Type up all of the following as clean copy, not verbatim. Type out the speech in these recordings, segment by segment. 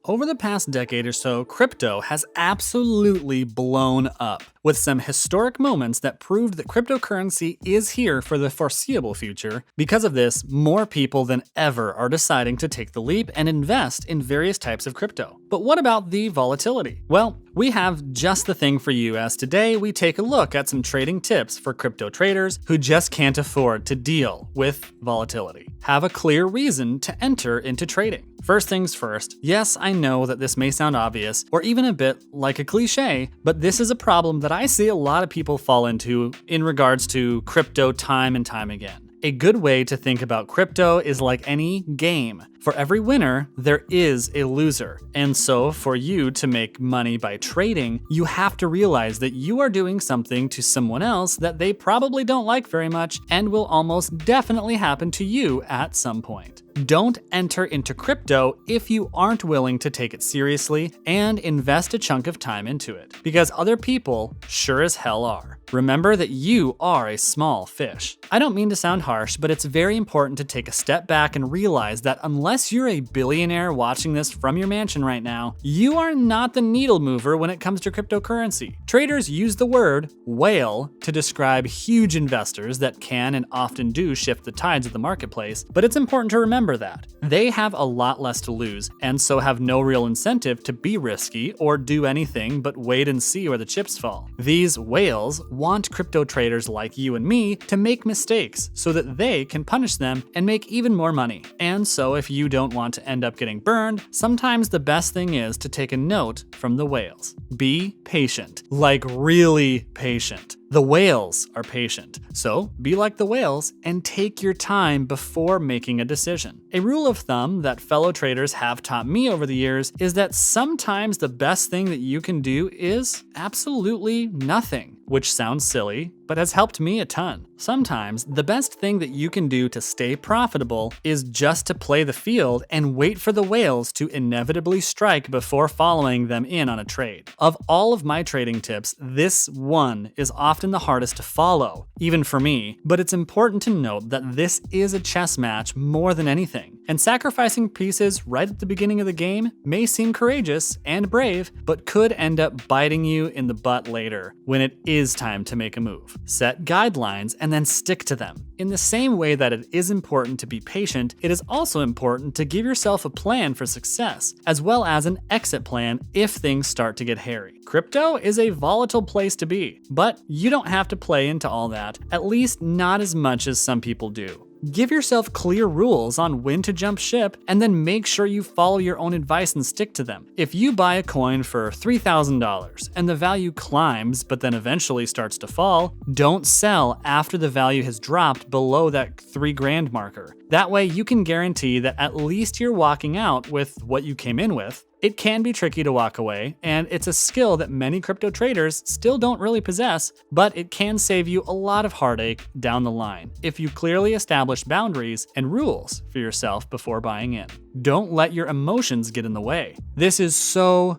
Over the past decade or so, crypto has absolutely blown up, with some historic moments that proved that cryptocurrency is here for the foreseeable future. Because of this, more people than ever are deciding to take the leap and invest in various types of crypto. But what about the volatility? Well, we have just the thing for you, as today we take a look at some trading tips for crypto traders who just can't afford to deal with volatility. Have a clear reason to enter into trading. First things first, yes, I know that this may sound obvious or even a bit like a cliche, but this is a problem that I see a lot of people fall into in regards to crypto time and time again. A good way to think about crypto is like any game. For every winner, there is a loser. And so for you to make money by trading, you have to realize that you are doing something to someone else that they probably don't like very much and will almost definitely happen to you at some point. Don't enter into crypto if you aren't willing to take it seriously and invest a chunk of time into it, because other people sure as hell are. Remember that you are a small fish. I don't mean to sound harsh, but it's very important to take a step back and realize that unless you're a billionaire watching this from your mansion right now, you are not the needle mover when it comes to cryptocurrency. Traders use the word whale to describe huge investors that can and often do shift the tides of the marketplace, but it's important to remember that they have a lot less to lose and so have no real incentive to be risky or do anything but wait and see where the chips fall. These whales want crypto traders like you and me to make mistakes so that they can punish them and make even more money. And so if you don't want to end up getting burned, sometimes the best thing is to take a note from the whales. Be patient, like really patient. The whales are patient, so be like the whales and take your time before making a decision. A rule of thumb that fellow traders have taught me over the years is that sometimes the best thing that you can do is absolutely nothing, which sounds silly, but has helped me a ton. Sometimes the best thing that you can do to stay profitable is just to play the field and wait for the whales to inevitably strike before following them in on a trade. Of all of my trading tips, this one is often the hardest to follow, even for me, but it's important to note that this is a chess match more than anything, and sacrificing pieces right at the beginning of the game may seem courageous and brave, but could end up biting you in the butt later when it is time to make a move. Set guidelines and then stick to them. In the same way that it is important to be patient, it is also important to give yourself a plan for success, as well as an exit plan if things start to get hairy. Crypto is a volatile place to be, but you don't have to play into all that, at least not as much as some people do. Give yourself clear rules on when to jump ship and then make sure you follow your own advice and stick to them. If you buy a coin for $3,000 and the value climbs but then eventually starts to fall, don't sell after the value has dropped below that $3,000 marker. That way you can guarantee that at least you're walking out with what you came in with. It can be tricky to walk away, and it's a skill that many crypto traders still don't really possess, but it can save you a lot of heartache down the line if you clearly establish boundaries and rules for yourself before buying in. Don't let your emotions get in the way. This is so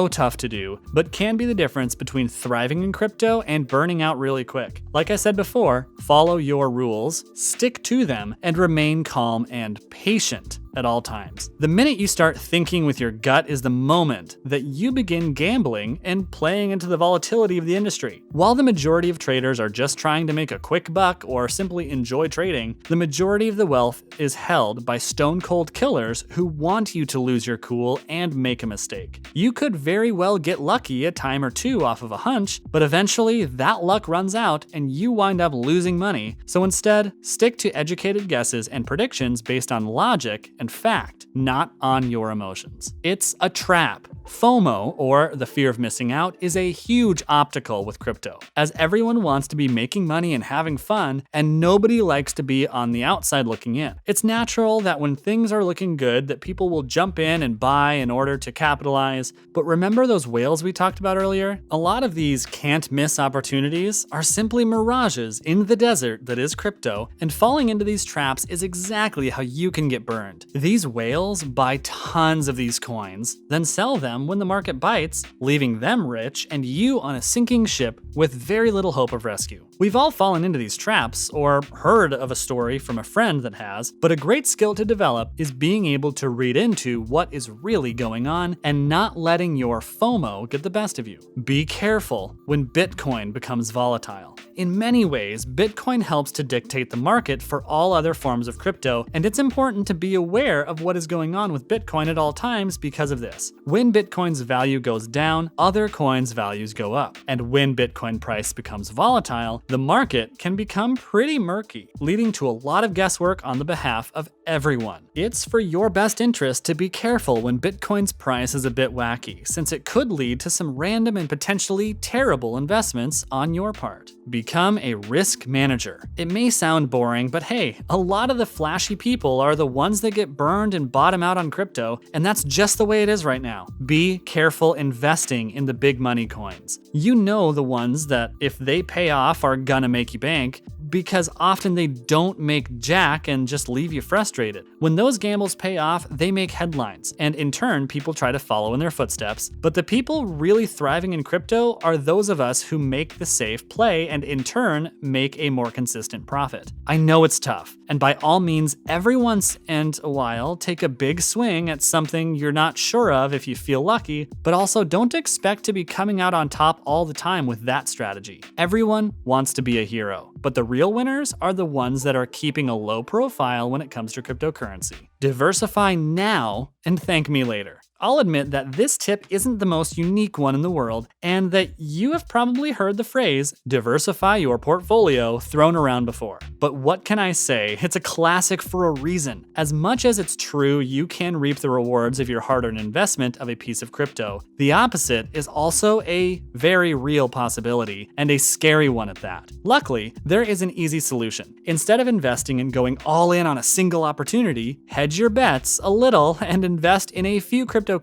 tough to do, but can be the difference between thriving in crypto and burning out really quick. Like I said before, follow your rules, stick to them, and remain calm and patient at all times. The minute you start thinking with your gut is the moment that you begin gambling and playing into the volatility of the industry. While the majority of traders are just trying to make a quick buck or simply enjoy trading, the majority of the wealth is held by stone-cold killers who want you to lose your cool and make a mistake. You could very well get lucky a time or two off of a hunch, but eventually that luck runs out and you wind up losing money. So instead, stick to educated guesses and predictions based on logic and fact, not on your emotions. It's a trap. FOMO, or the fear of missing out, is a huge obstacle with crypto, as everyone wants to be making money and having fun, and nobody likes to be on the outside looking in. It's natural that when things are looking good, that people will jump in and buy in order to capitalize, but remember those whales we talked about earlier? A lot of these can't miss opportunities are simply mirages in the desert that is crypto, and falling into these traps is exactly how you can get burned. These whales buy tons of these coins, then sell them when the market bites, leaving them rich and you on a sinking ship with very little hope of rescue. We've all fallen into these traps or heard of a story from a friend that has, but a great skill to develop is being able able to read into what is really going on and not letting your FOMO get the best of you. Be careful when Bitcoin becomes volatile. In many ways, Bitcoin helps to dictate the market for all other forms of crypto, and it's important to be aware of what is going on with Bitcoin at all times because of this. When Bitcoin's value goes down, other coins' values go up. And when Bitcoin price becomes volatile, the market can become pretty murky, leading to a lot of guesswork on the behalf of everyone. It's for your best interest to be careful when Bitcoin's price is a bit wacky, since it could lead to some random and potentially terrible investments on your part. Become a risk manager. It may sound boring, but hey, a lot of the flashy people are the ones that get burned and bottom out on crypto, and that's just the way it is right now. Be careful investing in the big money coins. You know the ones that, if they pay off, are gonna make you bank, because often they don't make jack and just leave you frustrated. When those gambles pay off, they make headlines, and in turn, people try to follow in their footsteps. But the people really thriving in crypto are those of us who make the safe play and in turn make a more consistent profit. I know it's tough, and by all means, every once in a while, take a big swing at something you're not sure of if you feel lucky, but also don't expect to be coming out on top all the time with that strategy. Everyone wants to be a hero, but the real winners are the ones that are keeping a low profile when it comes to cryptocurrency. Diversify now and thank me later. I'll admit that this tip isn't the most unique one in the world, and that you have probably heard the phrase, diversify your portfolio, thrown around before. But what can I say? It's a classic for a reason. As much as it's true you can reap the rewards of your hard-earned investment of a piece of crypto, the opposite is also a very real possibility, and a scary one at that. Luckily, there is an easy solution. Instead of investing and going all in on a single opportunity, hedge your bets a little and invest in a few cryptocurrencies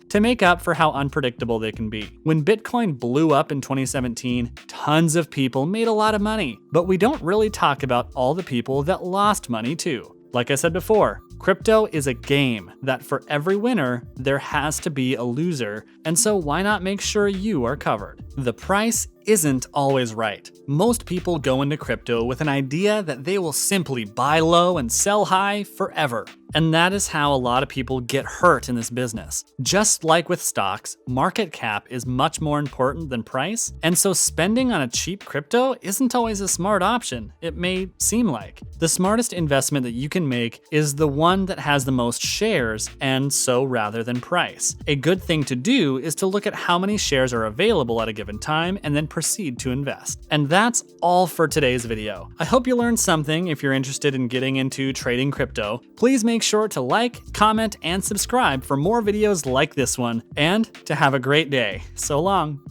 to make up for how unpredictable they can be. When Bitcoin blew up in 2017, tons of people made a lot of money, but we don't really talk about all the people that lost money too. Like I said before, crypto is a game that for every winner, there has to be a loser, and so why not make sure you are covered? The price isn't always right. Most people go into crypto with an idea that they will simply buy low and sell high forever. And that is how a lot of people get hurt in this business. Just like with stocks, market cap is much more important than price, and so spending on a cheap crypto isn't always a smart option, it may seem like. The smartest investment that you can make is the one that has the most shares, and so rather than price. A good thing to do is to look at how many shares are available at a given time and then proceed to invest. And that's all for today's video. I hope you learned something. If you're interested in getting into trading crypto, please make sure to like, comment, and subscribe for more videos like this one, and to have a great day. So long.